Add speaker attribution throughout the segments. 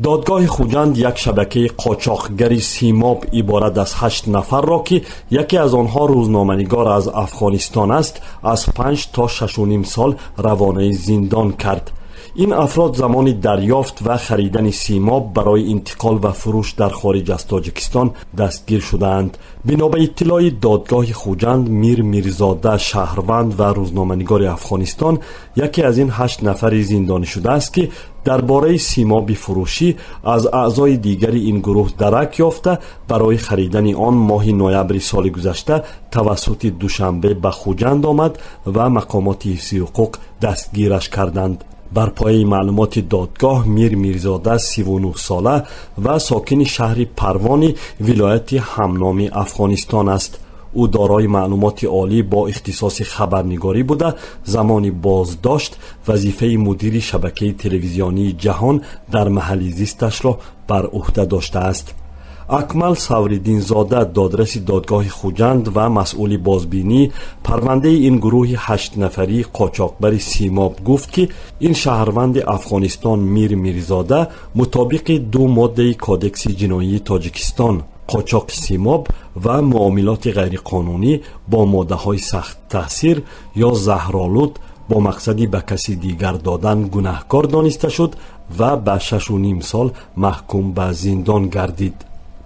Speaker 1: دادگاه خوجند یک شبکه قاچاقگری سیماب عبارت از 8 نفر را که یکی از آنها روزنامه‌نگار از افغانستان است از 5 تا 6.5 سال روانه زندان کرد. این افراد زمان دریافت و خریدن سیماب برای انتقال و فروش در خارج از تاجیکستان دستگیر شدند. بنا به اطلاع دادگاه خوجند، میر میرزاده شهروند و روزنامه‌نگار افغانستان یکی از این 8 نفر زندانی شده است که درباره سیماب فروشی از اعضای دیگری این گروه درک یافته برای خریدن آن ماه نوامبر سال گذشته توسط دوشنبه به خوجند آمد و مقامات حفظی حقوق دستگیرش کردند. بر پایه معلومات دادگاه، میر میرزاده 39 ساله و ساکن شهر پروان ولایت همنام افغانستان است. او دارای معلومات عالی با اختصاص خبرنگاری بوده زمانی بازداشت وظیفه مدیر شبکه تلویزیونی جهان در محل زیستش را بر عهده داشته است. اکمل سوریدین زاده، دادرس دادگاه خوجند و مسئول بازبینی پرونده این گروه 8 نفری قاچاقبر سیماب گفت که این شهروند افغانستان میر میرزاده مطابق 2 ماده کادکس جنایی تاجیکستان قاچاق سیماب و معاملات غیرقانونی با ماده های سخت تاثیر یا زهرآلود با مقصدی به کسی دیگر دادن گناهکار دانسته شد و به 6.5 سال محکوم به زندان گردید.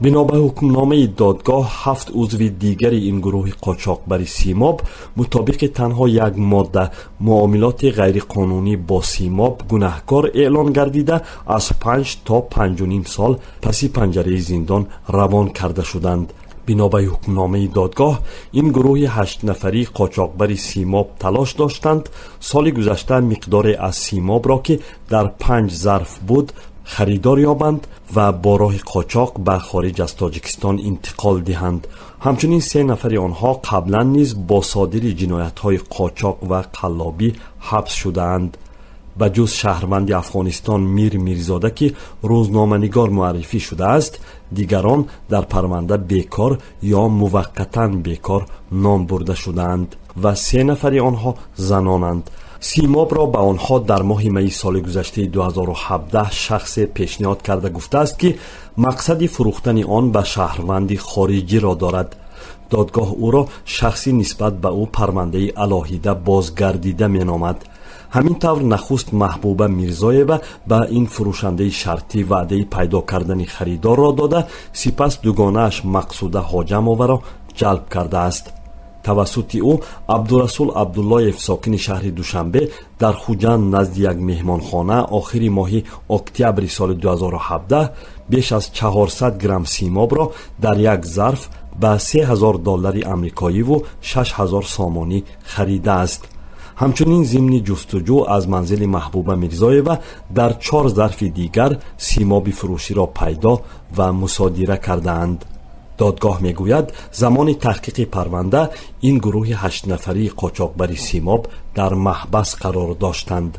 Speaker 1: بنا به حکمنامه دادگاه 7 عضو دیگر این گروه قاچاقبر سیماب مطابق تنها یک ماده معاملات غیرقانونی با سیماب گناهکار اعلان گردیده از 5 تا 5.5 سال پس پنجره زندان روان کرده شدند. بنا به حکمنامه دادگاه این گروه 8 نفری قاچاقبر سیماب تلاش داشتند سال گذشته مقدار از سیماب را که در 5 ظرف بود خریدار یابند و با راه قاچاق به خارج از تاجیکستان انتقال دهند. همچنین 3 نفر آنها قبلا نیز با صادر جنایت‌های قاچاق و قلابی حبس شده‌اند. به جز شهروند افغانستان میر میرزاده که روزنامه‌نگار معرفی شده است، دیگران در پرونده بیکار یا موقتاً بیکار نام برده شده‌اند و 3 نفر آنها زنانند. سیماب را به آنها در ماه می سال گذشته 2017 شخص پیشنهاد کرده گفته است که مقصد فروختن آن به شهروندی خارجی را دارد. دادگاه او را شخصی نسبت به او پرونده علاهیده بازگردیده می نامد. همین طور نخست محبوبه میرزایeva به این فروشنده شرطی وعده پیدا کردن خریدار را داده، سپس دوگانه اش مقصوده حاجمova را جلب کرده است. توسط او عبدالرسول عبداللهیف ساکن شهر دوشنبه در خوجند نزد یک مهمانخانه آخر ماه اکتبر سال 2017 بیش از 400 گرم سیماب را در یک ظرف به $3000 امریکایی و 6000 سامانی خریده است. همچنین ضمن جستجو از منزل محبوبه میرزایeva در 4 ظرف دیگر سیماب فروشی را پیدا و مصادره کردند. دادگاه میگوید زمان تحقیق پرونده این گروه 8 نفری قاچاقبر سیماب در محبس قرار داشتند.